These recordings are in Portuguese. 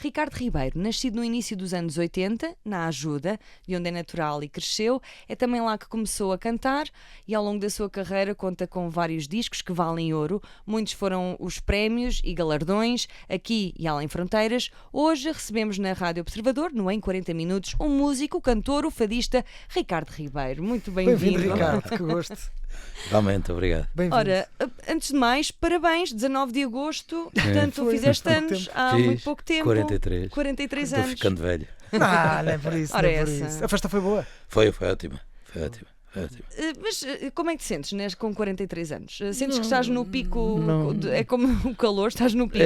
Ricardo Ribeiro, nascido no início dos anos 80, na Ajuda, de onde é natural e cresceu, é também lá que começou a cantar e ao longo da sua carreira conta com vários discos que valem ouro. Muitos foram os prémios e galardões aqui e além fronteiras. Hoje recebemos na Rádio Observador, no Em 40 Minutos, um músico, o cantor, o fadista Ricardo Ribeiro. Muito bem-vindo. Bem-vindo, Ricardo, que gosto. Realmente, obrigado. Bem-vindo. Ora, antes de mais, parabéns, 19 de agosto, portanto fizeste anos há muito pouco tempo. 43 anos. Estou ficando velho. Não é por isso, Ora, não é por essa. isso. A festa foi boa? Foi ótima. Mas como é que te sentes com 43 anos? Sentes que estás no pico, não. é como o calor, estás no pico?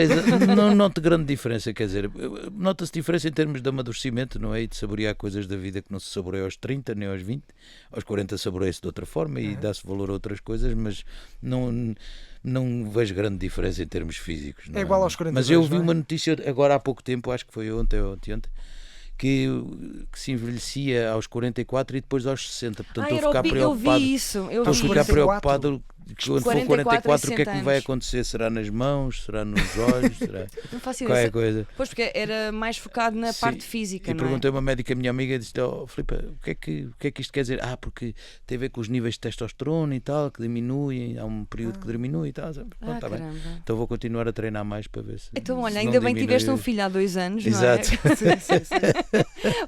Não noto grande diferença, quer dizer, nota-se diferença em termos de amadurecimento, não é? E de saborear coisas da vida que não se saboreia aos 30, nem aos 20. Aos 40 saboreia-se de outra forma e dá-se valor a outras coisas, mas não vejo grande diferença em termos físicos. Não É igual aos 42, mas eu vi não é? uma notícia agora há pouco tempo, acho que foi ontem ou anteontem, que se envelhecia aos 44 e depois aos 60. Portanto, estou a ficar eu preocupado. vi isso. Estou a ficar 44? preocupado que quando for 44, o que é que me vai 60 anos. acontecer? Será nas mãos? Será nos olhos? Será Não faço ideia. qualquer coisa? Pois, porque era mais focado na Sim, parte física, E não é? perguntei a uma médica, minha amiga, e disse: Filipe, o que é que isto quer dizer? Porque tem a ver com os níveis de testosterona e tal, que diminuem, há um período que diminui e tal. Pronto, tá bem. Caramba. Então vou continuar a treinar mais para ver se. Então, olha, se ainda não bem que diminui. tiveste um filho há 2 anos, Exato. não é? Sim.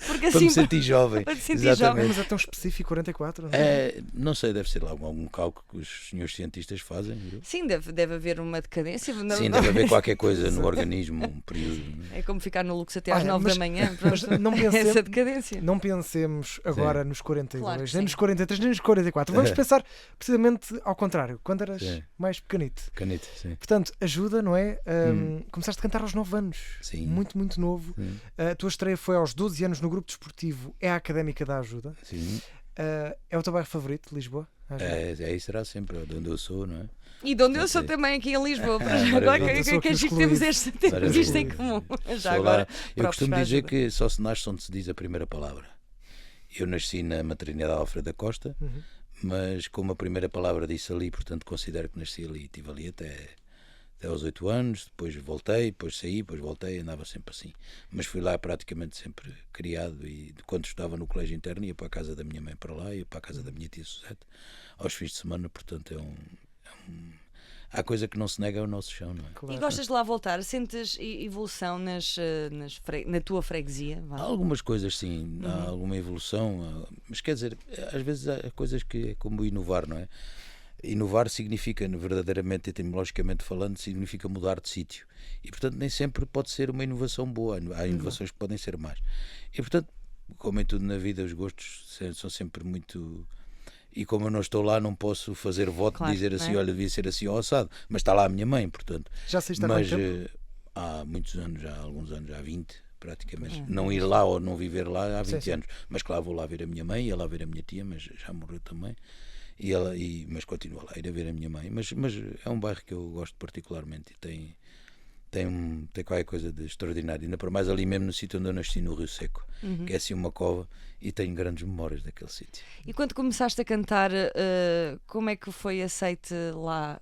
Porque Para assim, me sentir jovem. para te sentir Exatamente. jovem. Mas é tão específico, 44? Não é? Não sei, deve ser lá algum cálculo que os senhores cientistas fazem. Viu? Sim, deve haver uma decadência. Sim, deve haver qualquer coisa no organismo, um período. É como ficar no luxo até às Olha, 9 mas- da manhã. mas Pronto. não pensemos- Essa decadência. Não pensemos agora nos 42, Claro que nem sim. nos 43, nem nos 44. Vamos pensar precisamente ao contrário, quando eras Sim. mais pequenito. Canito, sim. Portanto, ajuda, não é? Começaste a cantar aos 9 anos. Sim. Muito, muito novo. Sim. A tua estreia foi aos 12 anos no grupo desportivo É a Académica da Ajuda. Sim. É o teu bairro favorito, Lisboa? Isso será sempre de onde eu sou, não é? E de onde eu sou Sim. também aqui em Lisboa. Maravilha. Agora Eu sou aqui que excluído. temos isto em Maravilha. comum. Já Sou agora, lá. Eu próprios costumo para a dizer ajuda. que só se nasce onde se diz a primeira palavra. Eu nasci na maternidade Alfredo da Costa, mas como a primeira palavra disse ali, portanto considero que nasci ali. Estive ali até aos 8 anos, depois voltei, depois saí, depois voltei, andava sempre assim. Mas fui lá praticamente sempre criado e quando estava no colégio interno ia para a casa da minha mãe para lá, ia para a casa da minha tia Suzete, aos fins de semana, portanto há coisa que não se nega ao nosso chão, não é? Claro. E gostas de lá voltar? Sentes evolução na tua freguesia? Vá. Há algumas coisas, sim, há alguma evolução, mas quer dizer, às vezes há coisas que é como inovar, não é? Inovar significa, verdadeiramente, etimologicamente falando, significa mudar de sítio. E, portanto, nem sempre pode ser uma inovação boa. Há inovações que podem ser más. E, portanto, como em tudo na vida, os gostos são sempre muito... E como eu não estou lá, não posso fazer voto Claro, de dizer assim, não é? olha, devia ser assim ou assado. Mas está lá a minha mãe, portanto. Já saíste há Mas quanto tempo? há muitos anos, há alguns anos, há 20 praticamente. Não ir lá ou não viver lá há 20 Sim. anos. Mas claro, vou lá ver a minha mãe, ia lá ver a minha tia, mas já morreu também. Mas continua lá a ir a ver a minha mãe. Mas é um bairro que eu gosto particularmente e tem qualquer coisa de extraordinário. Ainda por mais ali mesmo no sítio onde eu nasci, no Rio Seco, que é assim uma cova, e tenho grandes memórias daquele sítio. E quando começaste a cantar, como é que foi aceite lá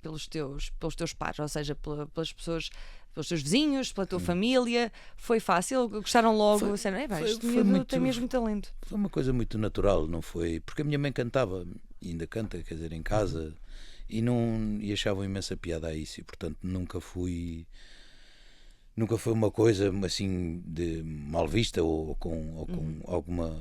pelos teus pares? Ou seja, pelas pessoas, pelos teus vizinhos, pela tua família? Foi fácil? Gostaram logo? Disseram, este foi miúdo muito- tem mesmo talento. Foi uma coisa muito natural, não foi? Porque a minha mãe cantava, e ainda canta, quer dizer, em casa, e achavam imensa piada a isso, e portanto nunca foi uma coisa assim de mal vista ou com alguma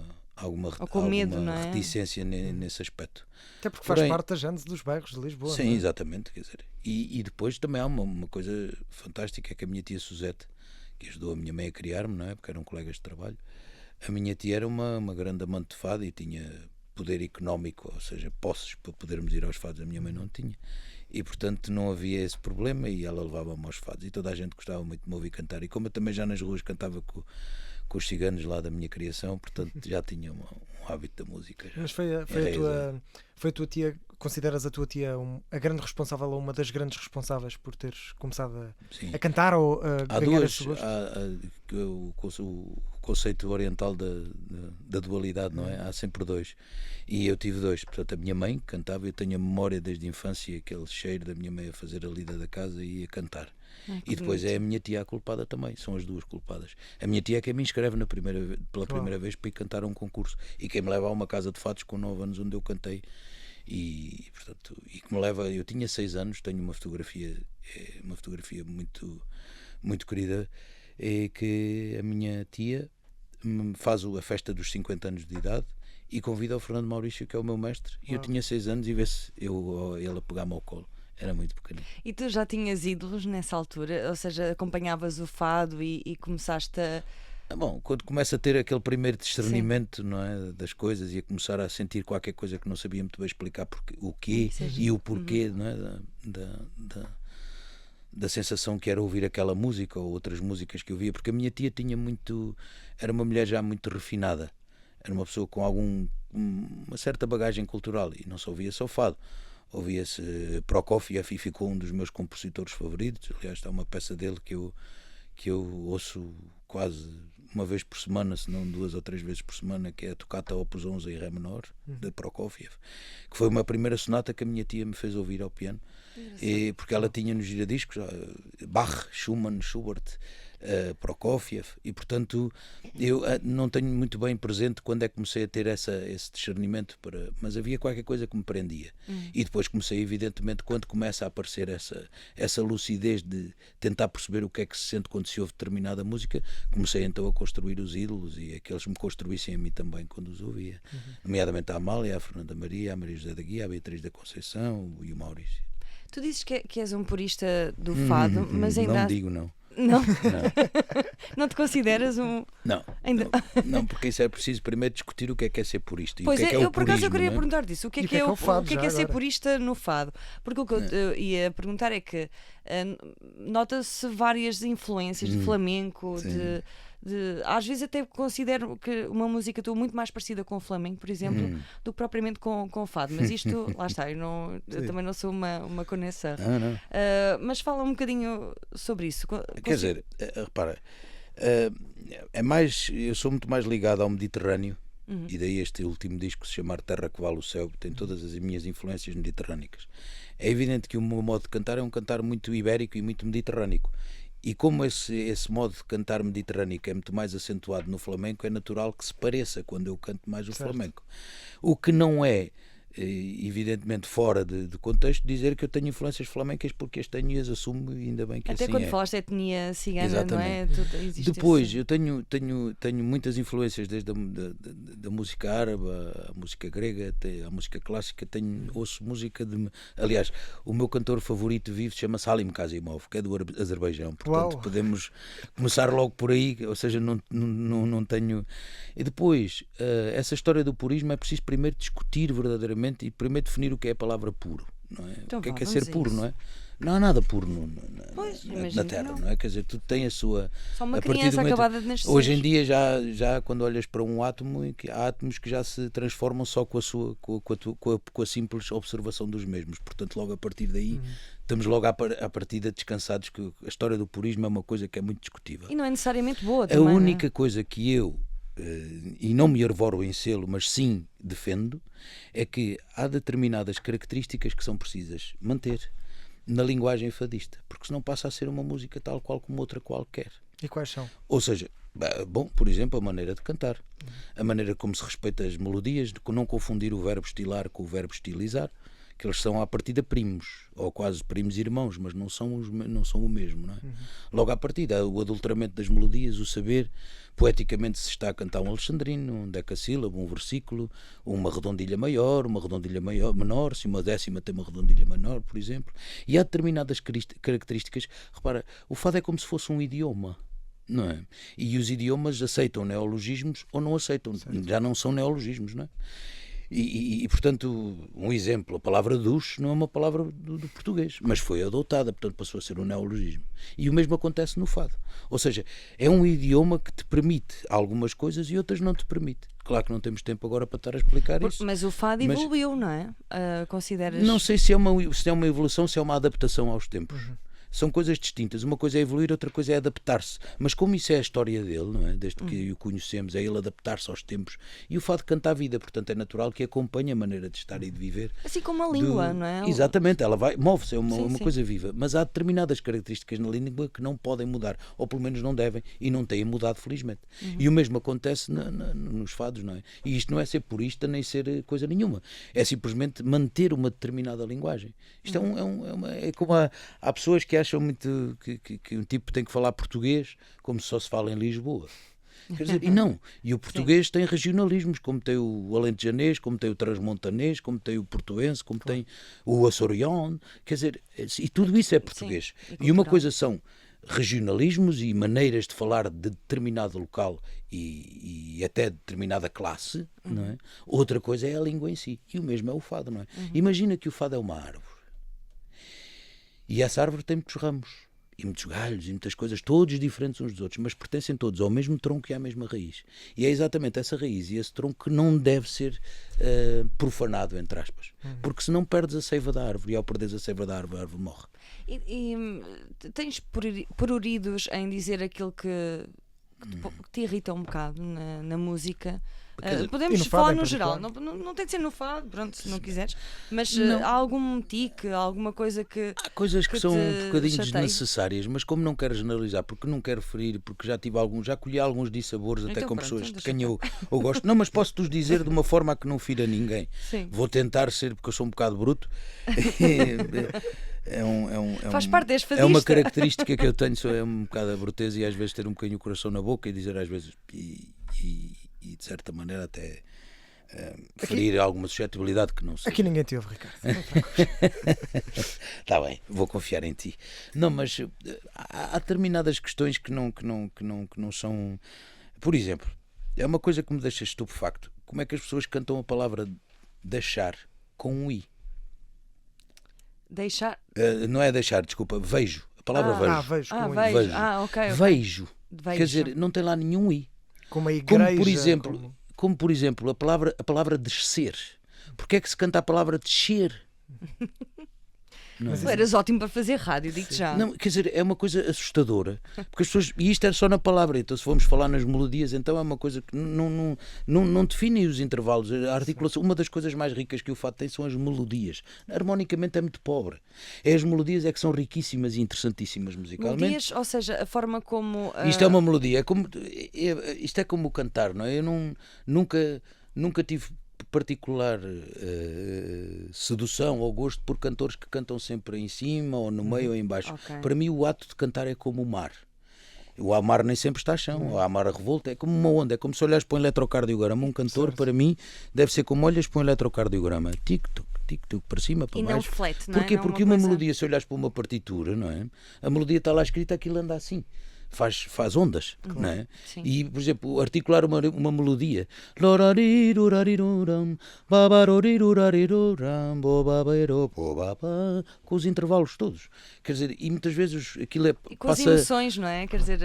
Ou com medo, não é? reticência nesse aspecto. Até porque faz Porém- parte da gênese dos bairros de Lisboa. Sim, não é? exatamente, quer dizer, e depois também há uma coisa fantástica, que a minha tia Suzete, que ajudou a minha mãe a criar-me, não é? Porque eram colegas de trabalho. A minha tia era uma grande amante de fado e tinha poder económico, ou seja, posses para podermos ir aos fados. A minha mãe não tinha. E, portanto, não havia esse problema e ela levava-me aos fados. E toda a gente gostava muito de me ouvir cantar. E como eu também já nas ruas cantava com os ciganos lá da minha criação, portanto, já tinha um hábito da música. Já. Mas foi a tua tia, consideras a tua tia a grande responsável ou uma das grandes responsáveis por teres começado Sim. a cantar ou a Há ganhar duas, esse gosto? o conceito oriental da dualidade, não é? Há sempre dois. E eu tive dois. Portanto, a minha mãe cantava, eu tenho a memória desde a infância, aquele cheiro da minha mãe a fazer a lida da casa e a cantar. E depois é a minha tia a culpada também, são as duas culpadas. A minha tia é quem me inscreve pela primeira vez para ir cantar a um concurso e quem me leva a uma casa de fados com 9 anos onde eu cantei e portanto, e que me leva, eu tinha 6 anos, tenho uma fotografia muito, muito querida, é que a minha tia faz a festa dos 50 anos de idade e convida o Fernando Maurício, que é o meu mestre, e eu tinha 6 anos e vê-se ele a pegar-me ao colo. Era muito pequenino. E tu já tinhas ídolos nessa altura? Ou seja, acompanhavas o fado e começaste a... Bom, quando começa a ter aquele primeiro discernimento, não é, das coisas e a começar a sentir qualquer coisa que não sabia muito bem explicar o quê e o porquê, não é, da sensação que era ouvir aquela música ou outras músicas que eu via, porque a minha tia era uma mulher já muito refinada, era uma pessoa com uma certa bagagem cultural e não só ouvia só fado. Ouvia-se Prokofiev e ficou um dos meus compositores favoritos. Aliás, está uma peça dele que eu ouço quase uma vez por semana, se não 2 ou 3 vezes por semana, que é a Tocata Opus 11 em Ré menor, de Prokofiev, que foi uma primeira sonata que a minha tia me fez ouvir ao piano, porque ela tinha nos giradiscos Bach, Schumann, Schubert, Prokofiev, e portanto eu não tenho muito bem presente quando é que comecei a ter esse discernimento, mas havia qualquer coisa que me prendia. E depois comecei, evidentemente, quando começa a aparecer essa lucidez de tentar perceber o que é que se sente quando se ouve determinada música, comecei então a construir os ídolos e que eles me construíssem a mim também quando os ouvia, nomeadamente a Amália, a Fernanda Maria, a Maria José da Guia, a Beatriz da Conceição e o Maurício. Tu dizes que és um purista do fado, mas ainda... Não digo não. Não? Não te consideras um... Não, ainda... não, porque isso é preciso primeiro discutir o que é ser purista. Pois e o que é eu por acaso eu purismo, queria não é? perguntar disso. O que é, fado, o que é ser agora? purista no fado? Porque o que eu ia perguntar é que nota-se várias influências de flamenco, às vezes até considero que uma música tua muito mais parecida com o flamenco, por exemplo, do que propriamente com o fado. Mas isto, lá está, eu também não sou uma conhecer. Não. Mas fala um bocadinho sobre isso. Quer dizer, repara, eu sou muito mais ligado ao Mediterrâneo, e daí este último disco se chamar Terra que Vale o Céu, tem todas as minhas influências mediterrânicas. É evidente que o meu modo de cantar é um cantar muito ibérico e muito mediterrâneo. E como esse modo de cantar mediterrâneo é muito mais acentuado no flamenco, é natural que se pareça quando eu canto mais o flamenco. O que não é, evidentemente, fora de contexto, dizer que eu tenho influências flamencas, porque as tenho e as assumo, e ainda bem que até assim quando é. falaste de etnia cigana, Exatamente. não é? Depois, eu tenho muitas influências, desde da música árabe, a música grega, até a música clássica. Ouço música de... Aliás, o meu cantor favorito vivo chama-se Halim Kazimov, que é do Azerbaijão. Portanto, podemos começar logo por aí, ou seja, não tenho... E depois, essa história do purismo é preciso primeiro discutir verdadeiramente e primeiro definir o que é a palavra puro, não é? Então, o que é ser puro, não é? Não há nada puro na Terra, não é? Quer dizer, tudo tem a sua... Só uma a partir criança do momento, acabada de nascer. hoje em dia, já quando olhas para um átomo, há átomos que já se transformam só com a simples observação dos mesmos. Portanto, logo a partir daí, estamos logo à partida descansados que a história do purismo é uma coisa que é muito discutível. E não é necessariamente boa A também, única coisa que eu, e não me arvoro em selo, mas sim defendo, é que há determinadas características que são precisas manter na linguagem fadista, porque senão passa a ser uma música tal qual como outra qualquer. E quais são? Ou seja, bom, por exemplo, a maneira de cantar, a maneira como se respeita as melodias, de não confundir o verbo estilar com o verbo estilizar, que eles são à partida primos, ou quase primos irmãos, mas não são o mesmo, não é? Logo à partida, o adulteramento das melodias, o saber, poeticamente se está a cantar um alexandrino, um decassílabo, um versículo, uma redondilha maior, uma redondilha menor, se uma décima tem uma redondilha menor, por exemplo. E há determinadas características, repara, o fado é como se fosse um idioma, não é? E os idiomas aceitam neologismos ou não aceitam, já não são neologismos, não é? E, portanto, um exemplo, a palavra duche não é uma palavra do português, mas foi adotada, portanto passou a ser um neologismo. E o mesmo acontece no fado. Ou seja, é um idioma que te permite algumas coisas e outras não te permite. Claro que não temos tempo agora para estar a explicar isso. Mas o fado evoluiu, não é? Consideras... Não sei se é uma evolução, se é uma adaptação aos tempos. São coisas distintas. Uma coisa é evoluir, outra coisa é adaptar-se. Mas como isso é a história dele, não é? Desde que o conhecemos, é ele adaptar-se aos tempos. E o fado canta a vida, portanto é natural que acompanhe a maneira de estar e de viver. Assim como a língua, não é? Exatamente, ela move-se, é uma Sim. coisa viva. Mas há determinadas características na língua que não podem mudar, ou pelo menos não devem, e não têm mudado, felizmente. E o mesmo acontece nos fados, não é? E isto não é ser purista nem ser coisa nenhuma. É simplesmente manter uma determinada linguagem. Isto é como há pessoas que acham muito que um tipo tem que falar português como só se fala em Lisboa. Quer dizer, e o português tem regionalismos, como tem o alentejanês, como tem o transmontanês, como tem o portuense, como tem o açoriano, quer dizer, e tudo isso é português. E uma coisa são regionalismos e maneiras de falar de determinado local e até determinada classe, não é? Outra coisa é a língua em si. E o mesmo é o fado, não é? Imagina que o fado é uma árvore. E essa árvore tem muitos ramos, e muitos galhos, e muitas coisas, todos diferentes uns dos outros, mas pertencem todos ao mesmo tronco e à mesma raiz. E é exatamente essa raiz e esse tronco que não deve ser profanado, entre aspas. Porque senão perdes a seiva da árvore, e ao perderes a seiva da árvore, a árvore morre. E tens pruridos em dizer aquilo que te irrita um bocado na música? Podemos falar no geral, não tem de ser no fado, pronto, se não quiseres, mas há algum tique, alguma coisa que. Há coisas que são um bocadinho chateie? desnecessárias, mas como não quero generalizar, porque não quero ferir, porque já colhi alguns dissabores até Então com pronto, pessoas então de quem eu gosto. Não, mas posso-te dizer de uma forma a que não fira ninguém. Sim. Vou tentar ser, porque eu sou um bocado bruto. Faz parte deste fadista. É uma característica que eu tenho, é um bocado a bruteza e às vezes ter um bocadinho o coração na boca e dizer às vezes e de certa maneira até ferir alguma suscetibilidade que não sei. Aqui ninguém te ouve, Ricardo. Está bem, vou confiar em ti. Não, mas há determinadas questões que não são. Por exemplo, é uma coisa que me deixa estupefacto. Como é que as pessoas cantam a palavra deixar com um i? Deixar. Não é deixar, desculpa, vejo. A palavra vejo. Vejo. Com vejo. Vejo. Ok. Vejo. Vejo. Quer dizer, não tem lá nenhum i. Como a igreja. Como por exemplo a palavra descer. Porquê é que se canta a palavra descer? Não. Tu eras ótimo para fazer rádio, digo-te já. Não, quer dizer, é uma coisa assustadora. Porque as pessoas, e isto é só na palavra, então se formos falar nas melodias, então é uma coisa que não define os intervalos. A articulação, uma das coisas mais ricas que o fado tem são as melodias. Harmonicamente é muito pobre. As melodias é que são riquíssimas e interessantíssimas musicalmente. Melodias, ou seja, a forma como. Isto é uma melodia, isto é como o cantar, não é? Eu nunca tive particular sedução ou gosto por cantores que cantam sempre em cima ou no meio ou em baixo. Okay. Para mim o ato de cantar é como o mar. O mar nem sempre está a chão, o mar a revolta, é como uma onda, é como se olhares para um eletrocardiograma. Um cantor, para mim, deve ser como olhas para um eletrocardiograma. Tic-toc, tic-toc, para cima, para e baixo. não flat, não Porquê? é? Não Porque uma uma coisa... melodia, se olhares para uma partitura, não é? A melodia está lá escrita, aquilo anda assim. Faz ondas, não é? Sim. E, por exemplo, articular uma melodia com os intervalos todos. Quer dizer, e muitas vezes aquilo e com as emoções, não é? Quer dizer,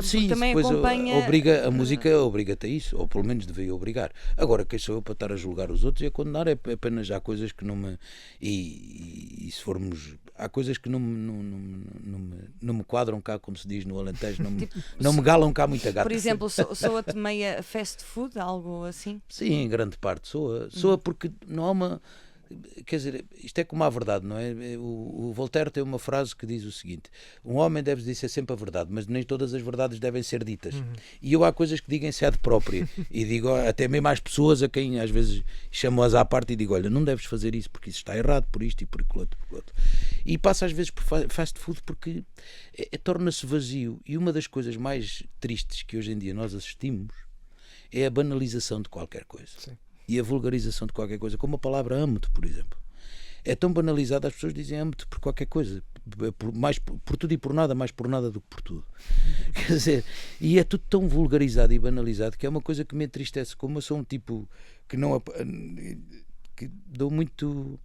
sim, também depois acompanha... a música obriga-te a isso, ou pelo menos deveria obrigar. Agora, quem sou eu para estar a julgar os outros e a condenar? É apenas há coisas que não me... E se formos... Há coisas que não me quadram cá, como se diz no Alentejo, não me galam cá muita gata. Por exemplo, soa-te meia fast food, algo assim? Sim, em grande parte soa. Soa porque não há uma... Quer dizer, isto é como a verdade, não é? O Voltaire tem uma frase que diz o seguinte: um homem deve dizer sempre a verdade, mas nem todas as verdades devem ser ditas. E eu há coisas que digo em sede própria e digo até mesmo às pessoas a quem às vezes chamo-as à parte e digo: olha, não deves fazer isso porque isso está errado, por isto e por aquilo outro. E passa às vezes por fast food porque torna-se vazio. E uma das coisas mais tristes que hoje em dia nós assistimos é a banalização de qualquer coisa. Sim. E a vulgarização de qualquer coisa, como a palavra amo-te, por exemplo. É tão banalizada, as pessoas dizem amo-te por qualquer coisa, por tudo e por nada, mais por nada do que por tudo. Quer dizer, e é tudo tão vulgarizado e banalizado que é uma coisa que me entristece. Como eu sou um tipo que dou muito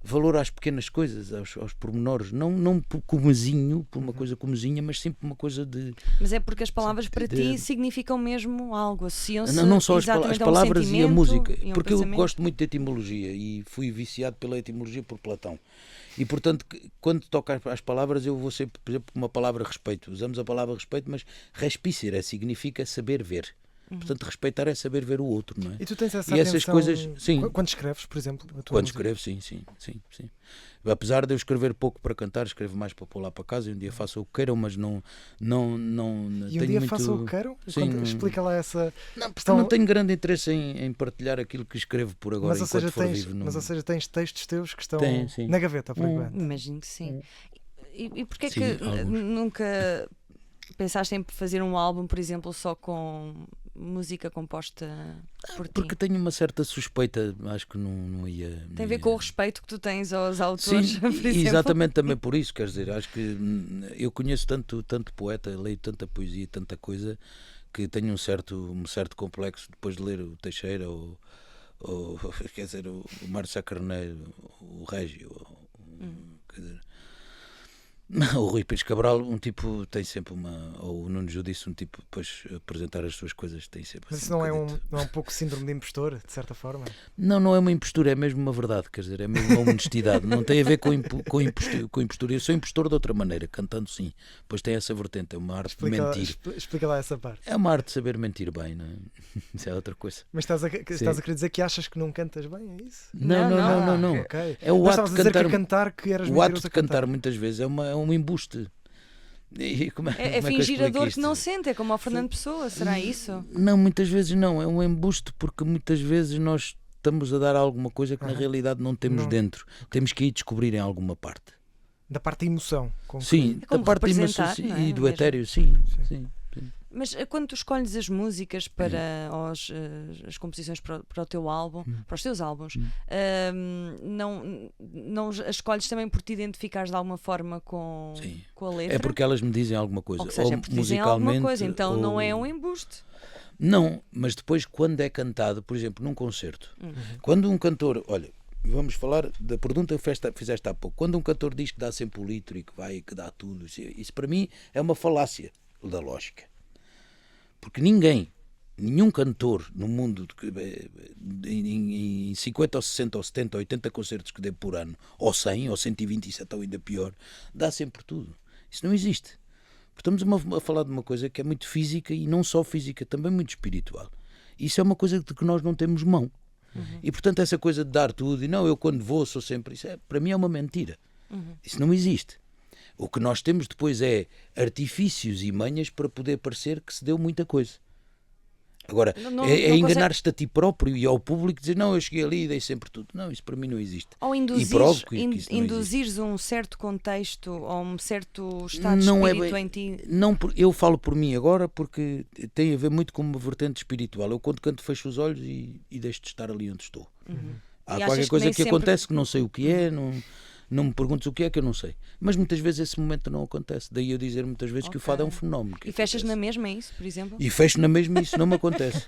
valor às pequenas coisas, aos pormenores, não por comezinho, por uma coisa comezinha, mas sempre uma coisa de... Mas é porque as palavras para ti significam mesmo algo, associam-se não só as palavras e a música, e porque eu pensamento. gosto muito de etimologia e fui viciado pela etimologia por Platão. E portanto, quando toca às palavras, eu vou sempre, por exemplo, uma palavra respeito. Usamos a palavra respeito, mas respicere significa saber ver. Portanto, respeitar é saber ver o outro, não é? E tu tens essa E essas atenção coisas, sim. Quando escreves, por exemplo? A tua Quando música? escrevo, sim. Apesar de eu escrever pouco para cantar, escrevo mais para pôr lá para casa e um dia faço o que queiram, mas não E um tenho dia muito... façam o que queiram? Sim, não- Explica lá essa... Não, porque questão- não tenho grande interesse em partilhar aquilo que escrevo por agora, Mas, ou seja, enquanto for tens, vivo. Não... mas, ou seja, tens textos teus que estão Tenho, sim. na gaveta, por enquanto. Imagino que sim. E porquê Sim, que alguns. nunca pensaste em fazer um álbum, por exemplo, só com música composta por ti? Porque tenho uma certa suspeita, acho que não ia... Tem a ver com o respeito que tu tens aos autores, Sim, por exemplo? exatamente também por isso, quer dizer, acho que eu conheço tanto poeta, leio tanta poesia, tanta coisa, que tenho um certo complexo depois de ler o Teixeira ou quer dizer, o Mário Sá Carneiro, o Régio, quer dizer, o Rui Pires Cabral, um tipo tem sempre ou o Nuno Judice, um tipo depois apresentar as suas coisas tem sempre Mas assim, isso não é bocadito. um pouco síndrome de impostor, de certa forma? Não é uma impostura, é mesmo uma verdade, quer dizer, é mesmo uma honestidade, não tem a ver com impostura. Eu sou impostor de outra maneira, cantando sim, pois tem essa vertente, é uma arte de mentir. Explica lá essa parte. É uma arte de saber mentir bem, não é? Isso é outra coisa. Mas estás a querer dizer que achas que não cantas bem, é isso? Não. Ok. É o Mas ato estavas de a dizer cantar, que cantar que eras o ato mentiroso de a cantar. cantar muitas vezes é um embuste. E como É como que eu fingir a explico dor isto? que não sente, é como ao Fernando Pessoa, será isso? Não, muitas vezes não, é um embuste porque muitas vezes nós estamos a dar alguma coisa que na realidade não temos Não. dentro. Temos que ir descobrir em alguma parte. Da parte da emoção. com que- Sim, É como da parte representar, sim, não é? e do Mesmo. etéreo, sim. Mas quando tu escolhes as músicas para as composições para o teu álbum, para os teus álbuns, não as escolhes também por te identificares de alguma forma com Sim. a letra? É porque elas me dizem alguma coisa. Ou que seja, ou porque te dizem alguma musicalmente, coisa, então não é ou- um embuste. Não, mas depois quando é cantado, por exemplo, num concerto, quando um cantor, olha, vamos falar da pergunta que fizeste há pouco, quando um cantor diz que dá sempre o litro e que vai e que dá tudo, isso para mim é uma falácia da lógica. Porque nenhum cantor no mundo em 50 ou 60 ou 70 ou 80 concertos que dê por ano, ou 100 ou 127 ou ainda pior, dá sempre tudo. Isso não existe. Estamos a falar de uma coisa que é muito física e não só física, também muito espiritual. Isso é uma coisa de que nós não temos mão. E portanto essa coisa de dar tudo, e não, eu quando vou sou sempre... Isso para mim é uma mentira. Isso não existe. O que nós temos depois é artifícios e manhas para poder parecer que se deu muita coisa. Agora, Não é enganar-te a ti próprio e ao público dizer, não, eu cheguei ali e dei sempre tudo. Não, isso para mim não existe. Ou E provo que isso não existe. induzires um certo contexto ou um certo estado de Não é espírito bem- em ti. Não, eu falo por mim agora porque tem a ver muito com uma vertente espiritual. Eu quando canto fecho os olhos e deixo de estar ali onde estou. Há E achas qualquer que coisa nem que sempre- acontece que não sei o que é, não me perguntes o que é que eu não sei. Mas muitas vezes esse momento não acontece. Daí eu dizer muitas vezes que o fado é um fenómeno. que E fechas acontece. na mesma, é isso, por exemplo? E fecho na mesma e isso não me acontece.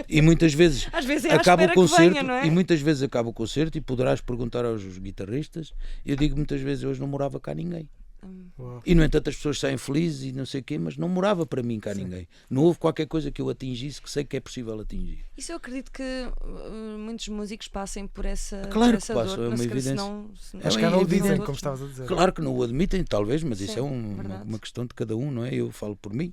E muitas vezes Às vezes é à acaba o espera que concerto venha, não é? e muitas vezes acaba o concerto e poderás perguntar aos guitarristas. Eu digo muitas vezes hoje não morava cá ninguém. Uau. E no entanto as pessoas saem felizes e não sei o quê, mas não morava para mim cá ninguém. Não houve qualquer coisa que eu atingisse que sei que é possível atingir. Isso eu acredito que muitos músicos passem por essa, Claro por que essa passam, dor. é uma Mas se evidência. não Mas É cá não o evidente. dizem, todos, como estavas a dizer. Claro que não o admitem, talvez, mas isso Sim, é verdade. uma questão de cada um, não é? Eu falo por mim.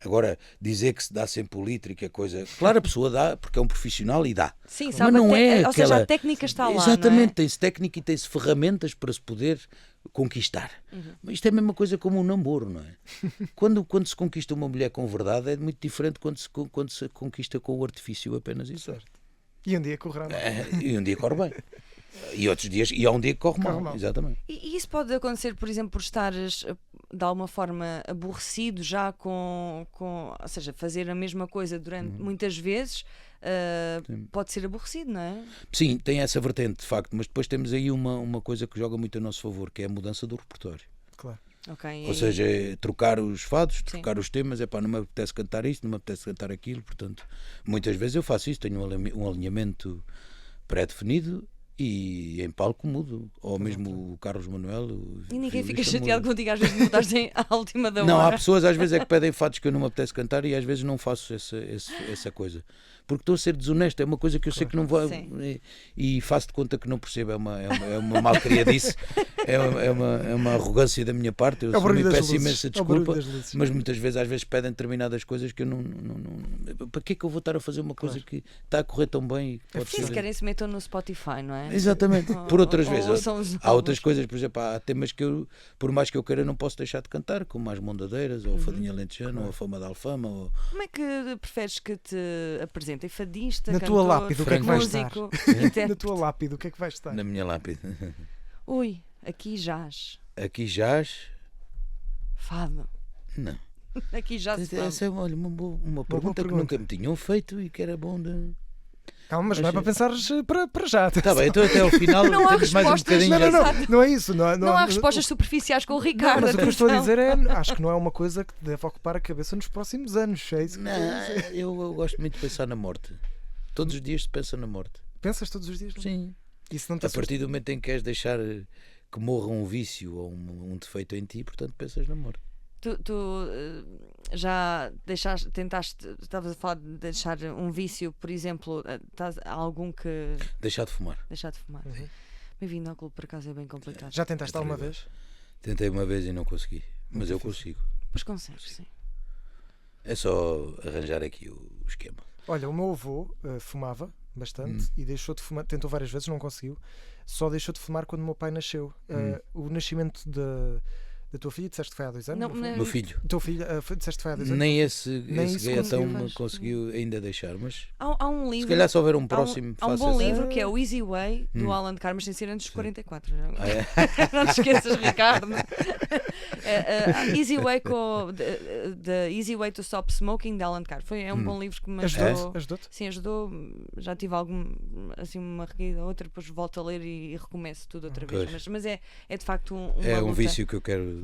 Agora, dizer que se dá sempre o litro e que a coisa... Claro, a pessoa dá, porque é um profissional e dá. Sim, Mas sabe, não é ou seja, aquela... a técnica está lá. Exatamente, Não é? tem-se técnica e tem-se ferramentas para se poder conquistar. Uhum. Mas isto é a mesma coisa como um namoro, não é? Quando se conquista uma mulher com verdade é muito diferente quando se conquista com o artifício apenas isso. Certo. E um dia correrá mal. E um dia corre bem. E outros dias, e há um dia que corre mal. mal. Exatamente. E isso pode acontecer, por exemplo, por estares de alguma forma aborrecido já com ou seja, fazer a mesma coisa durante muitas vezes pode ser aborrecido, não é? Sim, tem essa vertente, de facto, mas depois temos aí uma coisa que joga muito a nosso favor, que é a mudança do repertório. Claro. Okay, Ou seja, é trocar os fados, trocar os temas, é pá, não me apetece cantar isto, não me apetece cantar aquilo, portanto, muitas vezes eu faço isso, tenho um alinhamento pré-definido E em palco mudo. Ou mesmo o Carlos Manuel. E ninguém fica violista, chateado muda. contigo às vezes mudaste à última da hora. Não, há pessoas às vezes é que pedem fatos que eu não me apetece cantar e às vezes não faço essa coisa. Porque estou a ser desonesto, é uma coisa que eu sei que não vou. E faço de conta que não percebo, é uma malcriadice, é uma arrogância da minha parte. Eu sou, me peço imensa desculpa, mas muitas vezes, às vezes, pedem determinadas coisas que eu não. Para que é que eu vou estar a fazer uma coisa que está a correr tão bem? E que pode Se querem se metam no Spotify, não é? Exatamente, por outras vezes. Há Há outras coisas, por exemplo, há temas que eu, por mais que eu queira, não posso deixar de cantar, como as Mondadeiras, ou Fadinha Lentejano, ou a Fama da Alfama. Ou... Como é que preferes que te apresentem? Fadista, na cantor, tua lápide, o que é que vais estar? músico, Na intérprete? tua lápide, o que é que vais estar? Na minha lápide. Ui, aqui jaz. Aqui jaz. Fado. Não. Aqui jaz fado. Essa é olha, uma pergunta que nunca me tinham feito e que era bom de. Calma, mas não é para pensares para já. Está bem, então até ao final Não há temos mais um respostas. bocadinho. Não é isso. Não há respostas superficiais com o Ricardo. Mas o que eu estou a atenção. dizer é, acho que não é uma coisa que deve ocupar a cabeça nos próximos anos. É isso que Não, eu estou a dizer. eu gosto muito de pensar na morte. Todos os dias se pensa na morte. Pensas todos os dias? Sim. Isso não te A partir do momento em que queres deixar que morra um vício ou um defeito em ti, portanto pensas na morte. Tu já tentaste, estavas a falar de deixar um vício, por exemplo, há algum que Deixar de fumar. deixar de fumar. Uhum. Bem-vindo ao clube, por acaso é bem complicado. Já tentaste alguma terrível. vez? Tentei uma vez e não consegui. Mas Muito eu difícil. consigo. Mas consegues, sim. É só arranjar aqui o esquema. Olha, o meu avô fumava bastante e deixou de fumar, tentou várias vezes, não conseguiu. Só deixou de fumar quando o meu pai nasceu. O nascimento da tua filha, disseste que foi há 2 anos? Não, Não foi? não. Meu filho. O teu filho, disseste que foi há 2 anos? Nem esse isso gaiatão conseguiu. me conseguiu ainda deixar. Mas Há um se livro. calhar se houver um próximo, Há um faça bom esse. livro que é o Easy Way do Alan Carr, mas tem de ser antes dos 44. Já. Ah, é? Não te esqueças, Ricardo. Easy Way The Easy Way to Stop Smoking de Alan Carr. É um bom livro que me ajudou. Ajudou-te? Sim, ajudou. Já tive assim uma recaída ou outra, depois volto a ler e recomeço tudo outra vez. Pois. Mas é de facto uma É um luta. vício que eu quero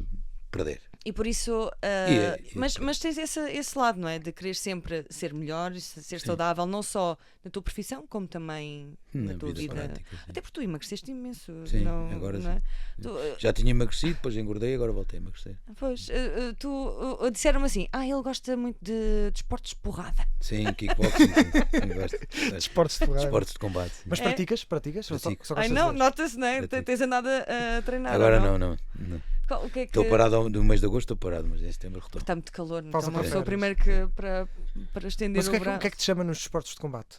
perder. E por isso, E mas tens esse lado, não é? De querer sempre ser melhor, ser saudável, não só na tua profissão, como também na tua vida. prática, sim. Até porque tu emagreceste imenso. Sim, não, agora não é? sim. Tu, Já tinha emagrecido, depois engordei, agora voltei a emagrecer. pois, disseram-me assim: ele gosta muito de esportes de porrada. Sim, kickboxing. Sim, gosto. Desportos de porrada. Desportos de combate. Sim. Mas praticas? Ou Pratico. só Ai gostas não, de ver? nota-se, não é? Pratico. Tens andado a treinar. Agora ou não. O que é que... Estou parado do mês de agosto, estou parado, mas em setembro retomo. Está muito calor, Pausa então uma para pessoa férias. primeiro que para estender Mas o o que braço. é que te chama nos desportos de combate?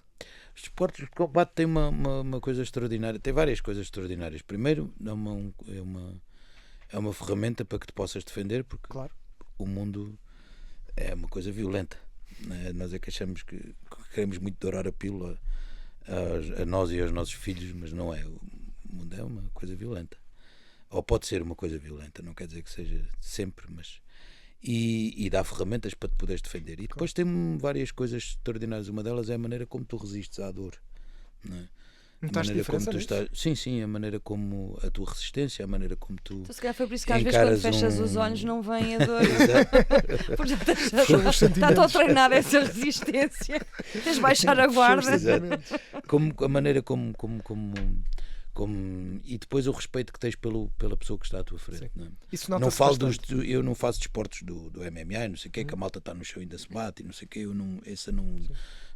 Os esportes de combate têm uma coisa extraordinária, tem várias coisas extraordinárias. Primeiro, é uma ferramenta para que te possas defender, porque Claro. o mundo é uma coisa violenta. Né? Nós é que achamos que queremos muito dourar a pílula a nós e aos nossos filhos, mas não é. O mundo é uma coisa violenta. Ou pode ser uma coisa violenta, não quer dizer que seja sempre, mas. E dá ferramentas para te poderes defender. E depois tem várias coisas extraordinárias. Uma delas é a maneira como tu resistes à dor. Não é? Notaste diferença nisso? Sim, a maneira como a tua resistência, a maneira como tu. Então, se calhar foi por isso que às vezes quando encaras fechas os olhos não vem a dor. Porque já São os está a sentimentos. treinar essa resistência. Tens de baixar a guarda. Como a maneira como e depois o respeito que tens pela pessoa que está à tua frente. Sim. Não é? Isso Não nota-se falo bastante. eu não faço desportos do MMA, não sei o que, que a malta está no chão e ainda se bate e não sei o que,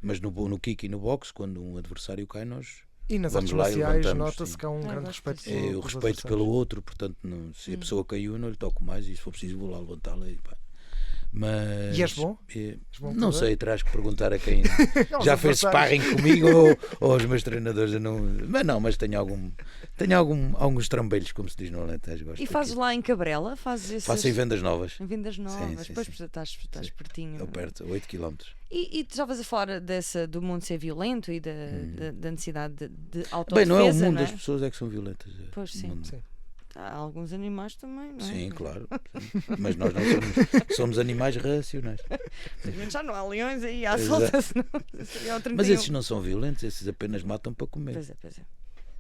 mas no kick e no boxe, quando um adversário cai, nós E nas vamos artes lá e marciais levantamos, nota-se sim. que há um É, grande gosto respeito disso. é pelos o respeito adversários. pelo outro, portanto, se a pessoa caiu, não lhe toco mais e se for preciso vou lá levantá-la e pá. Mas, E és bom? Bom não lutador? sei, terás que perguntar a quem Aos já fez adversários. sparring comigo ou aos meus treinadores. Eu mas tenho alguns trambelhos, como se diz no Alentejo. Gosto E fazes daquilo. lá em Cabrela? Fazes esses... Faço em vendas novas. em vendas novas. sim, Depois sim. estás Sim. pertinho. Eu perto, 8 km. E tu estavas a falar do mundo ser violento e da necessidade de autodefesa, Bem, não é o mundo, não é? as pessoas é que são violentas. Pois, O sim. mundo- Sim. Há alguns animais também, não é? Sim, claro. Sim. Mas nós não somos animais racionais. Simplesmente já não há leões aí à Exato. solta, senão seria o 31. Mas esses não são violentos, esses apenas matam para comer. Pois é, pois é.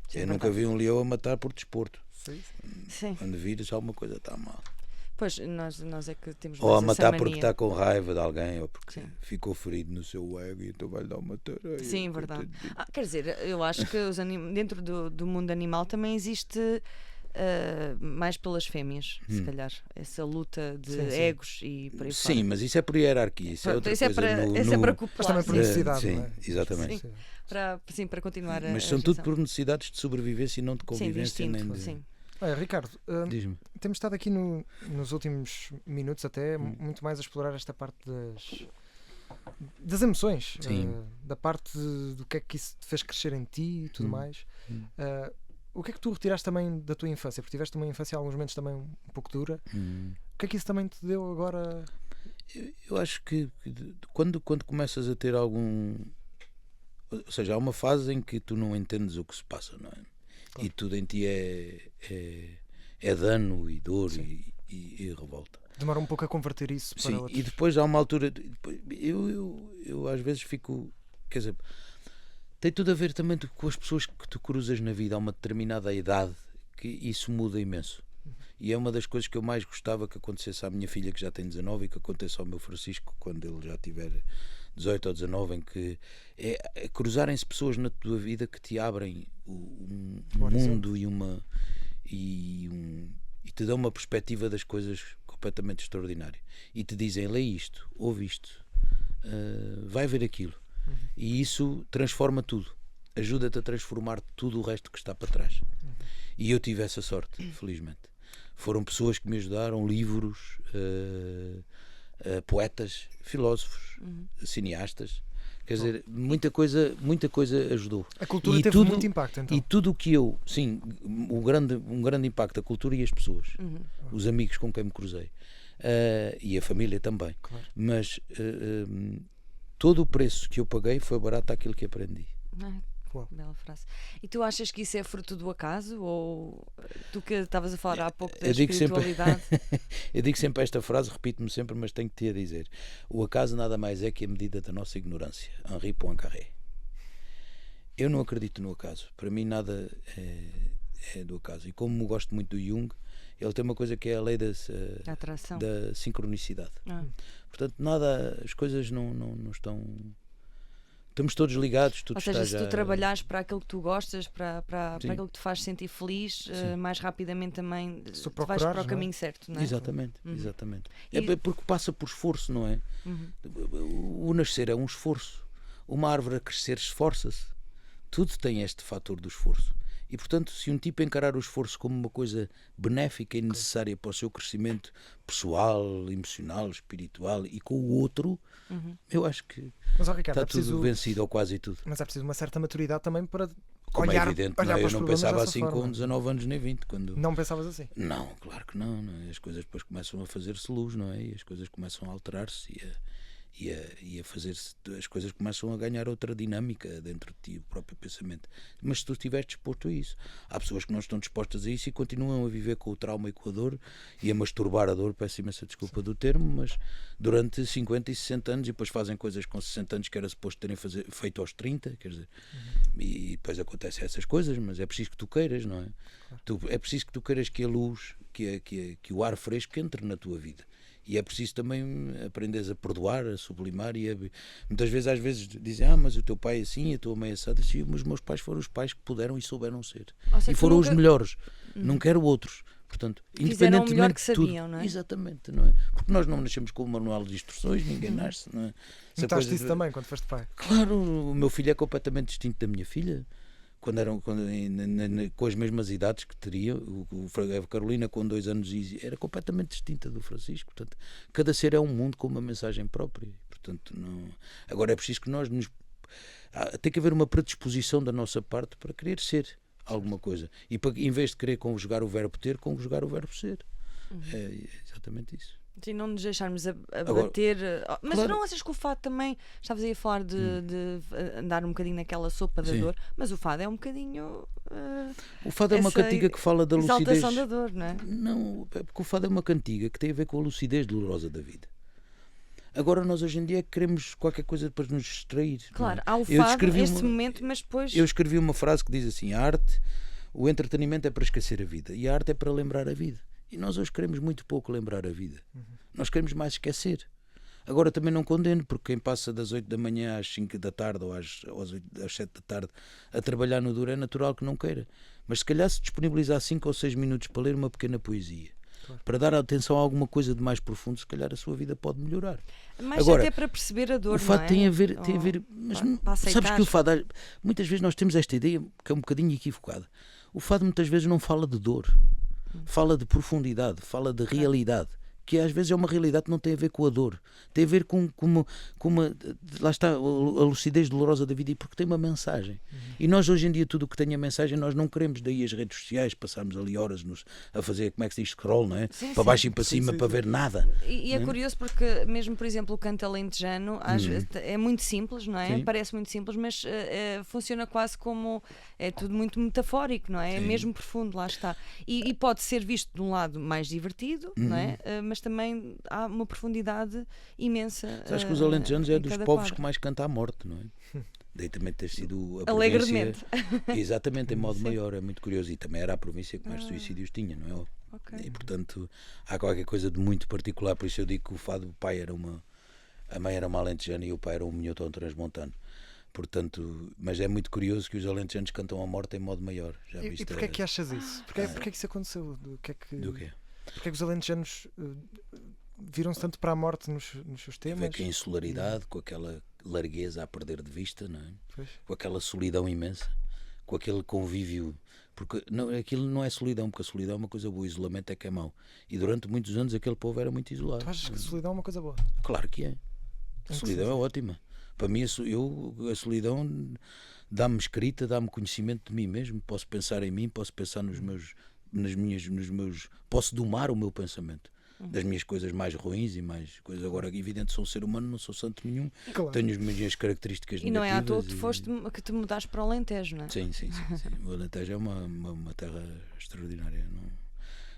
Sim, Eu nunca vi um leão a matar por desporto. Sim. Sim. Quando vires alguma coisa está mal. Pois, nós é que temos Ou a mais essa matar porque mania. está com raiva de alguém, ou porque Sim. ficou ferido no seu ego e então vai-lhe dar uma tarefa. Sim, verdade. Quer dizer, eu acho que dentro do mundo animal também existe mais pelas fêmeas, se calhar. Essa luta de Sim, sim. egos e por aí fora. Sim, mas isso é por hierarquia. Isso é Pronto, outra isso é coisa. para, no, esse é no- para Mas copular, também por sim. necessidade, sim, não é? exatamente. Sim. Para continuar Mas a são tudo gestação. por necessidades de sobrevivência e não de Sim, de convivência. instinto, nem de... sim. Olha, Ricardo, Diz-me. temos estado aqui nos últimos minutos até muito mais a explorar esta parte das emoções, Sim. da parte do que é que isso te fez crescer em ti e tudo mais. Hum. O que é que tu retiraste também da tua infância? Porque tiveste uma infância, em alguns momentos, também um pouco dura. O que é que isso também te deu agora? Eu acho que quando começas a ter algum... Ou seja, há uma fase em que tu não entendes o que se passa, não é? Claro. E tudo em ti é dano e dor e revolta. Demora um pouco a converter isso para Sim, outros. e depois há uma altura... Eu às vezes fico... Quer dizer, tem tudo a ver também com as pessoas que tu cruzas na vida a uma determinada idade, que isso muda imenso. E é uma das coisas que eu mais gostava que acontecesse à minha filha, que já tem 19, e que aconteça ao meu Francisco quando ele já tiver 18 ou 19, em que é cruzarem-se pessoas na tua vida que te abrem um mundo e te dão uma perspectiva das coisas completamente extraordinária. E te dizem, lê isto, ouve isto, vai ver aquilo. E isso transforma tudo. Ajuda-te a transformar tudo o resto que está para trás. E eu tive essa sorte, felizmente. Foram pessoas que me ajudaram, livros, poetas, filósofos, cineastas. Quer dizer, muita coisa ajudou. A cultura E teve tudo- muito impacto, então. E tudo o que sim, um grande impacto, a cultura e as pessoas, os amigos com quem me cruzei, e a família também. Claro. Mas todo o preço que eu paguei foi barato àquilo que aprendi. Uau. Bela frase. E tu achas que isso é fruto do acaso? Ou tu que estavas a falar há pouco da Eu digo sempre- espiritualidade? Eu digo sempre esta frase, repito-me sempre, mas tenho que te a dizer: o acaso nada mais é que a medida da nossa ignorância. Henri Poincaré. Eu não acredito no acaso. Para mim nada é do acaso. E como gosto muito do Jung, ele tem uma coisa que é a lei Da atração. da sincronicidade. Ah. Portanto, nada, as coisas não estão... Estamos todos ligados, tudo Ou seja, está se já... tu trabalhares para aquilo que tu gostas, para Sim. aquilo que te faz sentir feliz, mais rapidamente também Se tu tu vais para procurares, o caminho certo, não é? Exatamente, exatamente. E- É porque passa por esforço, não é? O nascer é um esforço. Uma árvore a crescer esforça-se. Tudo tem este fator do esforço. E, portanto, se um tipo encarar o esforço como uma coisa benéfica e necessária para o seu crescimento pessoal, emocional, espiritual e com o outro, eu acho que Mas, ó, Ricardo, está é preciso, tudo vencido, ou quase tudo. mas é preciso uma certa maturidade também para Como olhar, é evidente, olhar para eu os não problemas pensava dessa assim forma. com 19 anos nem 20. Quando... Não pensavas assim? Não, claro que não, não é? As coisas depois começam a fazer-se luz, não é? E as coisas começam a alterar-se e a fazer-se, as coisas começam a ganhar outra dinâmica dentro de ti, o próprio pensamento. Mas se tu estiveres disposto a isso, há pessoas que não estão dispostas a isso e continuam a viver com o trauma e com a dor e a masturbar a dor, peço imensa desculpa do termo, mas durante 50 e 60 anos, e depois fazem coisas com 60 anos que era suposto terem feito aos 30, quer dizer, e depois acontecem essas coisas, mas é preciso que tu queiras, não é? É preciso que tu queiras que a luz, que o ar fresco entre na tua vida. E é preciso também aprenderes a perdoar, a sublimar muitas vezes, às vezes dizem, mas o teu pai é assim, a tua mãe é assada, assim, mas os meus pais foram os pais que puderam e souberam ser. Ou seja, E tu foram nunca- os melhores, não quero outros. Portanto, Fizeram o independentemente melhor que de tudo, sabiam, não é? Exatamente, não é? Porque nós não nascemos com um manual de instruções, ninguém nasce, não é? Essa Notaste coisa isso de- também quando foste pai? Claro, o meu filho é completamente distinto da minha filha. Com as mesmas idades que teria, a Carolina com 2 anos era completamente distinta do Francisco. Portanto, cada ser é um mundo com uma mensagem própria. Portanto, não... Agora é preciso que nós tem que haver uma predisposição da nossa parte para querer ser alguma coisa. E em vez de querer conjugar o verbo ter, conjugar o verbo ser. É exatamente isso. Sim, não nos deixarmos Agora, abater. Mas claro. não achas que o fado também. Estavas aí a falar de andar um bocadinho naquela sopa da Sim. dor, mas o fado é um bocadinho. O fado é uma essa cantiga que fala da lucidez. Exaltação da dor, não é? Não, é porque o fado é uma cantiga que tem a ver com a lucidez dolorosa da vida. Agora nós hoje em dia queremos qualquer coisa para nos distrair. Claro, não é? há o Eu fado, escrevi este uma- momento, mas depois. Eu escrevi uma frase que diz assim: a arte, o entretenimento é para esquecer a vida e a arte é para lembrar a vida. E nós hoje queremos muito pouco lembrar a vida. Nós queremos mais esquecer. Agora também não condeno, porque quem passa das 8 da manhã às 5 da tarde ou às 7 da tarde a trabalhar no duro é natural que não queira. Mas se calhar se disponibilizar 5 ou 6 minutos para ler uma pequena poesia, para dar atenção a alguma coisa de mais profundo, se calhar a sua vida pode melhorar. Mas Agora, até para perceber a dor, o fado não é? tem a ver, mas para sabes aceitar. que o fado, muitas vezes nós temos esta ideia que é um bocadinho equivocada. O fado muitas vezes não fala de dor, fala de profundidade, fala de realidade, que às vezes é uma realidade que não tem a ver com a dor, tem a ver com uma, lá está a lucidez dolorosa da vida, e porque tem uma mensagem. E nós hoje em dia tudo o que tem a mensagem nós não queremos, daí as redes sociais, passarmos ali horas a fazer, como é que se diz, scroll, não é? Sim, para sim. baixo e para cima, para ver nada. E é curioso porque mesmo, por exemplo, o canto alentejano às vezes é muito simples, não é? Sim. Parece muito simples, mas funciona quase como, é tudo muito metafórico, não é? É Sim. mesmo profundo, lá está. E pode ser visto de um lado mais divertido, não é? Mas também há uma profundidade imensa. Sabes que os alentejanos é em dos cada povos quadro. que mais canta à morte, não é? Daí também ter sido a Alegremente. província, exatamente, em modo maior, é muito curioso, e também era a província que mais suicídios tinha, não é? Ok. E portanto há qualquer coisa de muito particular, por isso eu digo que o fado, o pai era a mãe era uma alentejana e o pai era um minhotão transmontano. Portanto, mas é muito curioso que os alentejanos cantam a morte em modo maior. Já E viste? porquê é que achas isso? Porquê é que isso aconteceu? Do quê? Porquê é que os alentejanos viram-se tanto para a morte nos seus Tem a temas? ver com a insularidade, com aquela largueza a perder de vista, não é? Pois. Com aquela solidão imensa, com aquele convívio, porque aquilo não é solidão, porque a solidão é uma coisa boa, o isolamento é que é mau, e durante muitos anos aquele povo era muito isolado. Tu achas que a solidão é uma coisa boa? Claro que é, a que solidão é ótima. Para mim a solidão dá-me escrita, dá-me conhecimento de mim mesmo, posso pensar em mim, posso pensar nos meus, posso domar o meu pensamento das minhas coisas mais ruins e mais coisas. Agora, evidente, sou um ser humano, não sou santo nenhum, Claro. tenho as minhas características E não é à toa negativas. que te mudaste para o Alentejo, não é? Sim. O Alentejo é uma terra extraordinária. Não?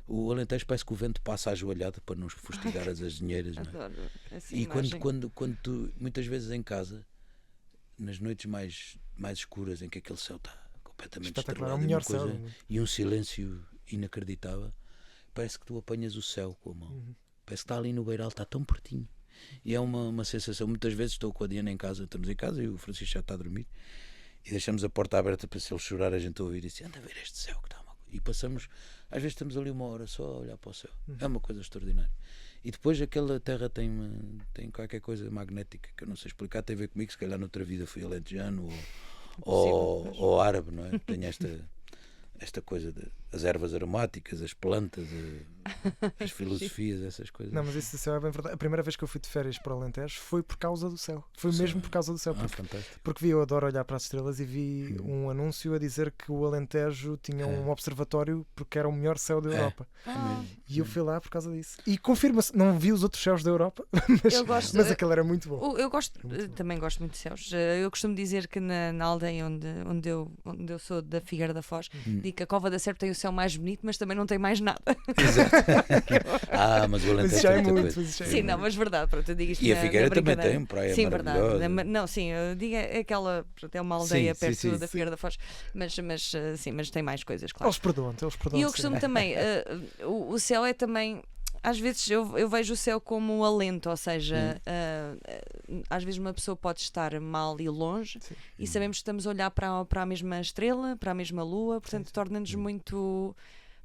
O Alentejo parece que o vento passa ajoelhado para nos fustigar as azinheiras. Não é? Adoro essa E imagem. quando tu, muitas vezes em casa, nas noites mais escuras, em que aquele céu está completamente Espetacular, é o estrelado, melhor uma coisa, céu do mundo. e um silêncio inacreditável, parece que tu apanhas o céu com a mão. Parece que está ali no beiral, está tão pertinho. E é uma sensação. Muitas vezes estou com a Diana em casa, estamos em casa e o Francisco já está a dormir, e deixamos a porta aberta para, se ele chorar, a gente ouvir e diz: anda a ver este céu que está uma coisa. E passamos, às vezes estamos ali uma hora só a olhar para o céu. É uma coisa extraordinária. E depois aquela terra tem qualquer coisa magnética que eu não sei explicar, tem a ver comigo, se calhar noutra vida fui alentejano ou árabe, não é? Tenho esta coisa das ervas aromáticas, as plantas, as filosofias, essas coisas. Não, mas isso é bem verdade. A primeira vez que eu fui de férias para o Alentejo foi por causa do céu. Foi mesmo por causa do céu. Fantástico. Porque eu adoro olhar para as estrelas e vi um anúncio a dizer que o Alentejo tinha um observatório porque era o melhor céu da Europa. E eu fui lá por causa disso. E confirma-se, não vi os outros céus da Europa, mas aquele era muito bom. Também gosto muito de céus. Eu costumo dizer que na aldeia onde eu sou, da Figueira da Foz, digo que a Cova da Serpe tem o céu mais bonito, mas também não tem mais nada. Exato. Mas o Alentejo já é tem muita muito, coisa. mas já é Sim, não, mas verdade, pronto, eu digo isto E a na Figueira também brincadeira. tem praia Sim, maravilhosa. verdade. Não, sim, eu digo é aquela, pronto, é uma aldeia Sim, perto sim, da Figueira da Foz, mas tem mais coisas, claro. Eles perdoam-te. E eu costumo também, o céu é também, às vezes eu vejo o céu como um alento, ou seja, às vezes uma pessoa pode estar mal e longe, e sabemos que estamos a olhar para a mesma estrela, para a mesma lua, portanto torna-nos muito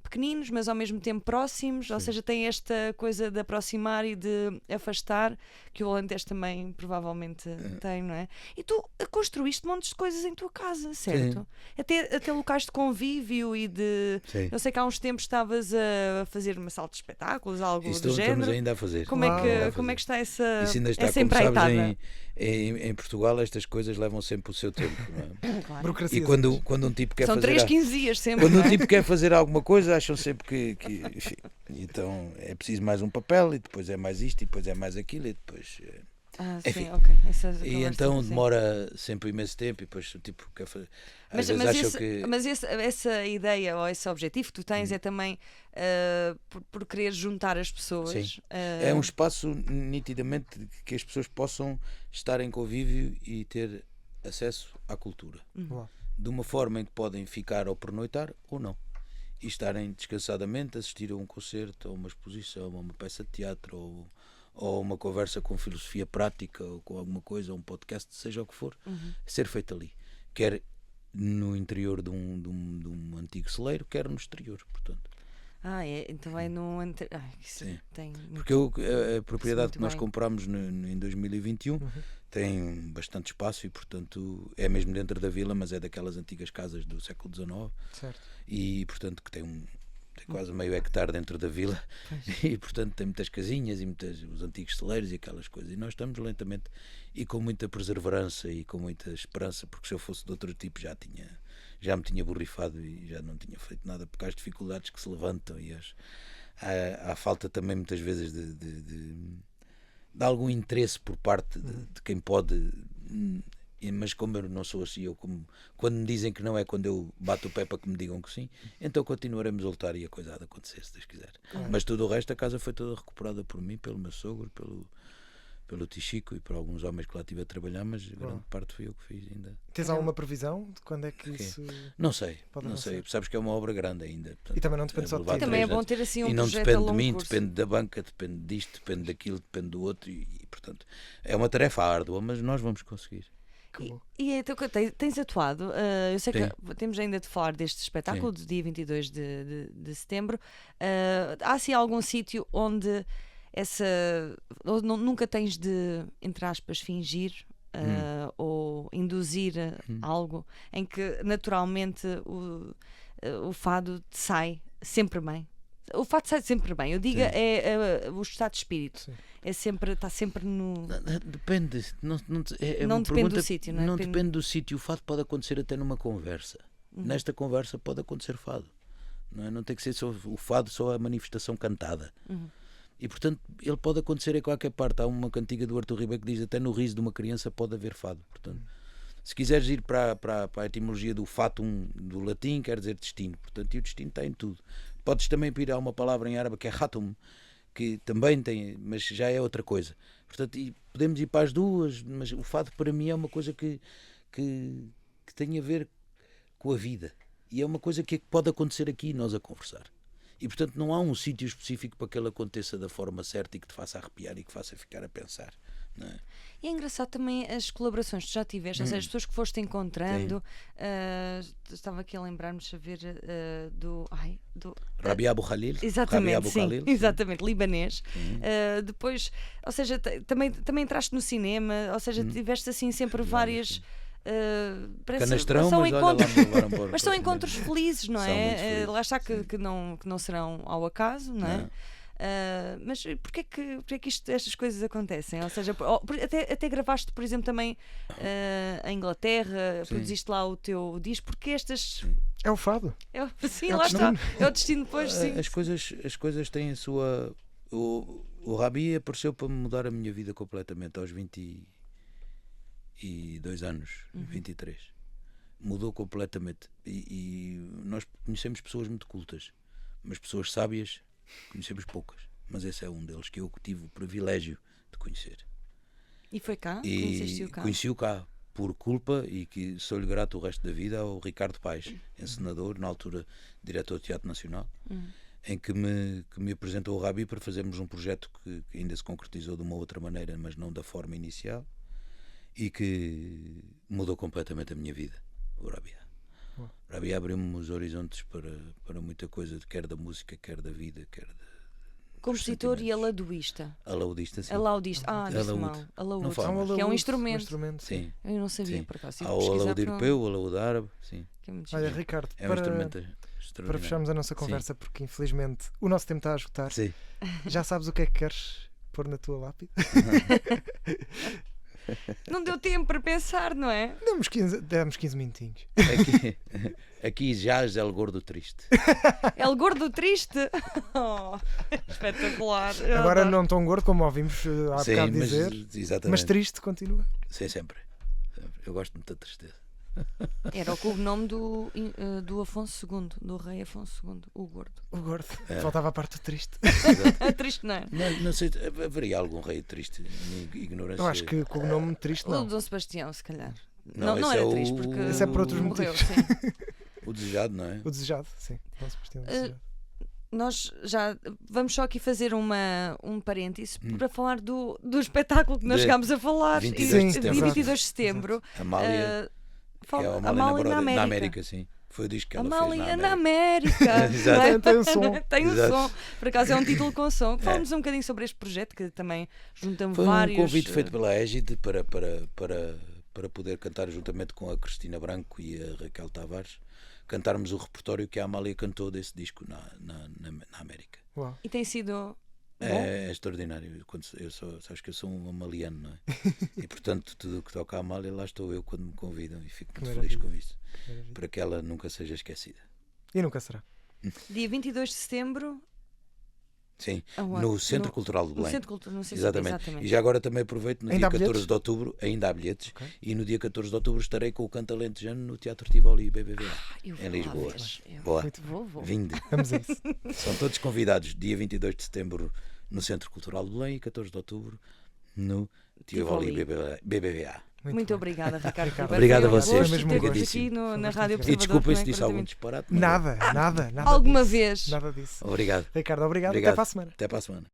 pequeninos, mas ao mesmo tempo próximos, ou seja, tem esta coisa de aproximar e de afastar, que o Alentejo também provavelmente tem, não é? E tu construíste montes de coisas em tua casa, certo? Até locais de convívio e de... Sim. Eu sei que há uns tempos estavas a fazer uma sala de espetáculos, algo Isso do estamos género. ainda a fazer. Como é que está essa Isso ainda está, essa como sabes, empreitada? em Portugal estas coisas levam sempre o seu tempo, não é? Claro. Burocracia. E quando um tipo quer São fazer 3, 15 dias sempre. quando não um é? tipo quer fazer alguma coisa, acham sempre que enfim, então é preciso mais um papel, e depois é mais isto, e depois é mais aquilo, e depois Sim, enfim. ok. e então demora sempre imenso tempo, e depois o tipo quer fazer, às vezes acham que Mas essa ideia ou esse objetivo que tu tens é também por querer juntar as pessoas. Sim. É um espaço nitidamente que as pessoas possam estar em convívio e ter acesso à cultura Uau. de uma forma em que podem ficar ou pernoitar ou não. e estarem descansadamente a assistir a um concerto, a uma exposição, a uma peça de teatro, ou uma conversa com filosofia prática, ou com alguma coisa, ou um podcast, seja o que for, ser feito ali. Quer no interior de um antigo celeiro, quer no exterior, portanto. Então é no... Sim. Tem Porque a propriedade que nós comprámos em 2021 tem bastante espaço e, portanto, é mesmo dentro da vila, mas é daquelas antigas casas do século XIX. Certo. E, portanto, que tem quase meio hectare dentro da vila. E, portanto, tem muitas casinhas e os antigos celeiros e aquelas coisas. E nós estamos lentamente e com muita perseverança e com muita esperança, porque se eu fosse de outro tipo já me tinha borrifado e já não tinha feito nada, porque há as dificuldades que se levantam e há falta também muitas vezes de algum interesse por parte de quem pode, mas como eu não sou assim, quando me dizem que não é, quando eu bato o pé para que me digam que sim, então continuaremos a lutar e a coisa há de acontecer, se Deus quiser. Mas tudo o resto, a casa foi toda recuperada por mim, pelo meu sogro, pelo Tichico e por alguns homens que lá estive a trabalhar, mas grande parte foi eu que fiz ainda. Tens alguma previsão de quando é que isso... Não sei. Sabes que é uma obra grande ainda. Portanto, e também não depende só de ti. E também é bom ter assim um projeto a longo curso. E não depende de mim, depende da banca, depende disto, depende daquilo, depende do outro e portanto, é uma tarefa árdua, mas nós vamos conseguir. E então, tens atuado, eu sei que temos ainda de falar deste espetáculo do dia 22 de setembro. Há assim algum sítio onde nunca tens de, entre aspas, fingir ou induzir algo em que naturalmente o fado te sai sempre bem? O fado sai sempre bem, eu digo, é o estado de espírito. Sim. Está sempre no... Depende. Não depende do sítio, não é? Não depende do sítio. O fado pode acontecer até numa conversa. Nesta conversa pode acontecer fado. Não tem que ser só o fado, só a manifestação cantada. E portanto ele pode acontecer em qualquer parte. Há uma cantiga do Arthur Ribeiro que diz: até no riso de uma criança pode haver fado. Portanto, se quiseres ir para a etimologia do fatum do latim, quer dizer destino. Portanto, e o destino está em tudo. Podes também ir a uma palavra em árabe que é hatum, que também tem, mas já é outra coisa. Portanto, e podemos ir para as duas, mas o fado para mim é uma coisa que tem a ver com a vida. E é uma coisa que pode acontecer aqui, nós a conversar. E portanto não há um sítio específico para que ele aconteça da forma certa e que te faça arrepiar e que faça ficar a pensar, não é? E é engraçado também as colaborações que já tiveste, ou seja, as pessoas que foste encontrando. Estava aqui a lembrar-me de saber do Rabi Abu Khalil. Exatamente, sim, exatamente, libanês. Depois, ou seja, também entraste no cinema, ou seja, tiveste assim sempre várias... Canastrão, são mas encontros, mas são encontros felizes, não é? Felizes, lá está que não serão ao acaso, não é? Mas porquê que estas coisas acontecem? Ou seja, até gravaste, por exemplo, também em Inglaterra, produziste lá o teu disco. Porque estas... É o fado. Sim, lá está. É o destino depois, sim. As coisas têm a sua... O Rabi apareceu para mudar a minha vida completamente aos 22 anos, 23. Mudou completamente. E nós conhecemos pessoas muito cultas, mas pessoas sábias conhecemos poucas. Mas esse é um deles que eu tive o privilégio de conhecer. E foi cá? Conheceste-o cá? Conheci-o cá por culpa, e que sou-lhe grato o resto da vida, ao Ricardo Paes, encenador, na altura diretor do Teatro Nacional, em que me apresentou o Rabi para fazermos um projeto que ainda se concretizou de uma outra maneira, mas não da forma inicial, e que mudou completamente a minha vida, o Rabi. O Rabi abriu-me os horizontes para muita coisa, quer da música, quer da vida, quer da... Compositor e alaudista. Alaudista, sim. Alaudista, disse mal. Alaúde, que é um instrumento. Sim. Eu não sabia, por acaso. Há o alaúde europeu, o alaúde árabe, sim. Olha, Ricardo, é um instrumento para fecharmos a nossa conversa, porque infelizmente o nosso tempo está a esgotar. Sim. Já sabes o que é que queres pôr na tua lápide? Não deu tempo para pensar, não é? Demos 15 minutinhos. Aqui jaz El Gordo Triste. El Gordo Triste? Espetacular. Agora não tão gordo como ouvimos há bocado dizer, mas triste continua. Sim, sempre. Eu gosto muito da tristeza. Era o cognome do Afonso II, do rei Afonso II, o Gordo. O Gordo. Faltava a parte do triste. Triste não é? Não sei, haveria algum rei triste? Ignorância. Eu acho que o cognome triste não. O Dom Sebastião, se calhar. Não era triste, porque esse é por outros motivos. O desejado, não é? O desejado, sim. Dom Sebastião desejado. Nós já vamos só aqui fazer um parêntese para falar do espetáculo que nós De chegámos a falar. 22 de setembro. 22 de setembro. Amália, que é a Amália na América. na América, sim. Foi o disco que ela Amália fez na América. Exato. Não é? Tem um som. Tem um Exato. som. Por acaso é um título com som. Falamos um bocadinho sobre este projeto que também junta Foi vários. um convite feito pela Égide para poder cantar juntamente com a Cristina Branco e a Raquel Tavares, cantarmos o repertório que a Amália cantou desse disco na América. Uau. E tem sido. É extraordinário. Sabes que eu sou um amaliano, não é? E portanto, tudo o que toca a Amália, lá estou eu quando me convidam e fico muito feliz com isso. Maravilha. Para que ela nunca seja esquecida. E nunca será. Dia 22 de setembro. Sim, aonde? no Centro Cultural de No Belém. Centro Cultural. Exatamente. E já agora também aproveito, no Ainda dia há 14 bilhetes? de outubro, ainda há bilhetes, Ok. e no dia 14 de outubro estarei com o Canto Alentejano no Teatro Tivoli BBVA, Eu vou em lá Lisboa. ver. Eu Boa. Vou. Vinde. Vamos a isso. São todos convidados, dia 22 de setembro no Centro Cultural de Belém e 14 de outubro no Tivoli BBVA. Muito bem. obrigada, Ricardo. Ribeiro. Obrigado Foi a um vocês. gosto Foi mesmo um ter-vos gosto. aqui na Rádio E Observador. E desculpem se também, disse algum 40 disparate. mas- Nada. Alguma disso. vez. Nada disso. Obrigado. Ricardo, obrigado. Obrigado. Até para a semana. Até para a semana.